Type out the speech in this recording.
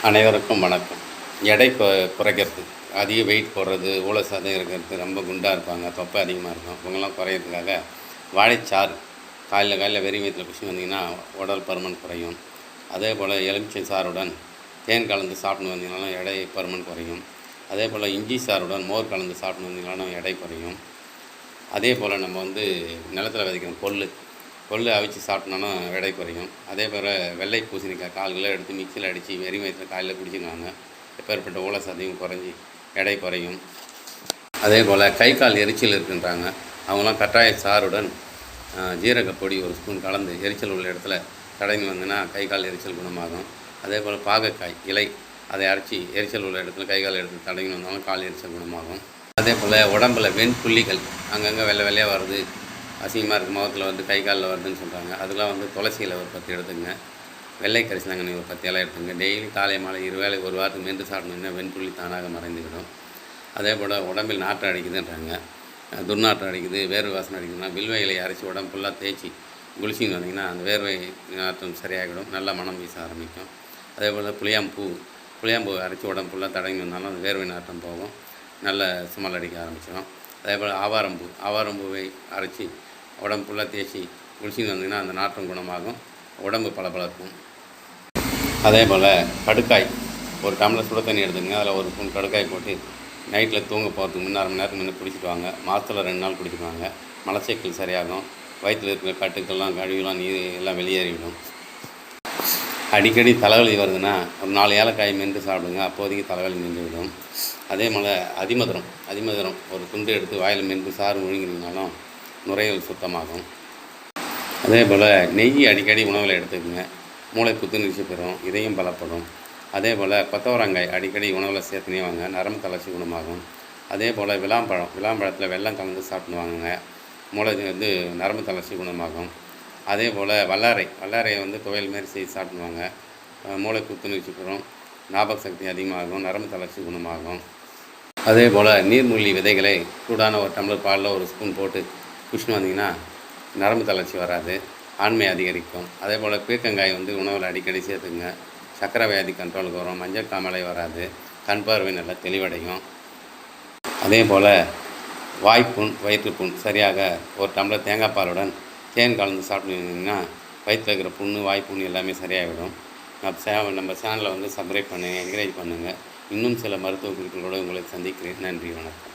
அனைவருக்கும் வணக்கம். எடை குறைக்கிறது, அதிக வெயிட் போடுறது, சதம் இருக்கிறது, ரொம்ப குண்டாக இருப்பாங்க, தொப்பை அதிகமாக இருக்கும், இவங்கெல்லாம் குறையிறதுக்காக வாழைச்சாறு காலையில் வெறும் வயிற்றில் குடிச்சு வந்தீங்கன்னா உடல் பருமன் குறையும். அதே போல் எலுமிச்சை சாறுடன் தேன் கலந்து சாப்பிட்டு வந்தீங்கன்னாலும் எடை பருமன் குறையும். அதே போல் இஞ்சி சாறுடன் மோர் கலந்து சாப்பிட்டு வந்தீங்கன்னாலும் எடை குறையும். அதே போல் நம்ம நிலத்தில் விதைக்கிற கொள்ளு அவிச்சு சாப்பிட்டோன்னா எடை குறையும். அதே போல் வெள்ளை பூசணிக்காய் 1/4 கிலோ எடுத்து மிக்சியில் அடித்து வெறும் வயிற்றில் காலையில் குடிச்சுக்குவாங்க. எப்பேற்பட்ட சதையும் குறைஞ்சி எடை குறையும். அதே போல் கை கால் எரிச்சல் இருக்குன்றாங்க, அவங்களாம் கற்றாழை சாறுடன் ஜீரகப்பொடி 1 ஸ்பூன் கலந்து எரிச்சல் உள்ள இடத்துல தடவி வந்தோன்னா கை கால் எரிச்சல் குணமாகும். அதே போல் பாகக்காய் இலை அதை அரைச்சி எரிச்சல் உள்ள இடத்துல கை கால் எடுத்து தடவி வந்தாலும் கால் எரிச்சல் குணமாகும். அதே போல் உடம்பில் வெண்புள்ளிகள் அங்கங்கே வெள்ளையாக வருது, அசிங்கமாக இருக்குது, முகத்தில் கை காலில் வருதுன்னு சொல்கிறாங்க, அதெல்லாம் துளசியில் ஒரு 10 எடுத்துங்க, வெள்ளை கரிசலாங்கண்ணி ஒரு 10 இலை எடுத்துங்க. டெய்லி காலை மாலை 2 வேளை 1 வாரத்துக்கு மென்று சாப்பிட்டீங்கன்னா வெண்புள்ளி தானாக மறைந்துவிடும். அதே போல் உடம்பில் நாற்றம் அடிக்குதுன்றாங்க, துர்நாற்றம் அடிக்குது, வேர்வை வாசனை அடிக்குதுன்னா வில்வ இலையை அரைச்சி உடம்பு ஃபுல்லாக தேய்ச்சி குளிச்சின்னு வந்தீங்கன்னா அந்த வேர்வை நாற்றம் சரியாகிடும், நல்ல மனம் வீச ஆரம்பிக்கும். அதே போல் புளியாம்பூ அரைச்சி உடம்பு ஃபுல்லாக தடவி வந்தாலும் அந்த வேர்வை நாற்றம் போகும், நல்ல சுமல் அடிக்க ஆரம்பிச்சிடும். அதே போல் ஆவாரம்பூவை அரைச்சி உடம்பு ஃபுல்லாக தேய்ச்சி குளிச்சின்னு வந்தீங்கன்னா அந்த நாற்றம் குணமாகும், உடம்பு பளபளக்கும். அதே போல் கடுக்காய் 1 டம்ளர் சுட தண்ணி எடுத்துங்க, அதில் 1 ஸ்பூன் கடுக்காய் போட்டு நைட்டில் தூங்க போகிறதுக்கு முன்னே 1/2 மணி நேரத்துக்கு முன்னே குடிச்சிட்டு வாங்க. மாதத்தில் 2 நாள் குடிச்சுக்குவாங்க, மலச்சிக்கல் சரியாகும், வயிற்றில் இருக்கிற கட்டுக்கெல்லாம் கழிவுலாம் நீர் எல்லாம் வெளியேறிவிடும். அடிக்கடி தலைவலி வருதுன்னா ஒரு 4 ஏலக்காய் மென்று சாப்பிடுங்க, அப்போதைக்கு தலைவலி நின்றுவிடும். அதே போல் அதிமதுரம் 1 துண்டு எடுத்து வாயில் மென்று சாறு முழுங்கினாலும் நுரையீரல் சுத்தமாகும். அதே போல் நெய் அடிக்கடி உணவில் எடுத்துக்கோங்க, மூளை புத்துணர்ச்சி பெறும், இதயம் பலப்படும். அதே போல் கொத்தவரங்காய் அடிக்கடி உணவில் சேர்த்துனே வாங்க, நரம்பு தளர்ச்சி குணமாகும். அதே போல் விளாம்பழத்தில் வெல்லம் கலந்து சாப்பிட்டு வாங்குங்க, மூளை நரம்பு தளர்ச்சி குணமாகும். அதே போல் வல்லாரையை துவையல் மாரி செய்து சாப்பிடுவாங்க, மூளை புத்துணர்ச்சி பெறும், ஞாபக சக்தி அதிகமாகும், நரம்பு தளர்ச்சி குணமாகும். அதே போல் நீர்மூழ்கி விதைகளை சூடான 1 டம்ளர் பாலில் 1 ஸ்பூன் போட்டு குடிச்சுன்னு வந்தீங்கன்னா நரம்பு தளர்ச்சி வராது, ஆண்மை அதிகரிக்கும். அதே போல் பீர்க்கங்காய் உணவில் அடிக்கடி சேர்த்துங்க, சக்கரை வியாதி கண்ட்ரோலுக்கு வரும், மஞ்சள் காமாலை வராது, கண் பார்வை நல்லா தெளிவடையும். அதே போல் வாய்ப்புண் வயிற்றுப்புண் சரியாக 1 டம்ளர் தேங்காய் பாலுடன் தேன் கலந்து சாப்பிட்டீங்கன்னா வயிற்றில் இருக்கிற புண்ணு வாய்ப்புண் எல்லாமே சரியாகிடும். நம்ம சேனலை சப்ஸ்கிரைப் பண்ணுங்கள், என்கரேஜ் பண்ணுங்கள். இன்னும் சில மருத்துவ குறிப்புகளோடு உங்களை சந்திக்கிறேன். நன்றி, வணக்கம்.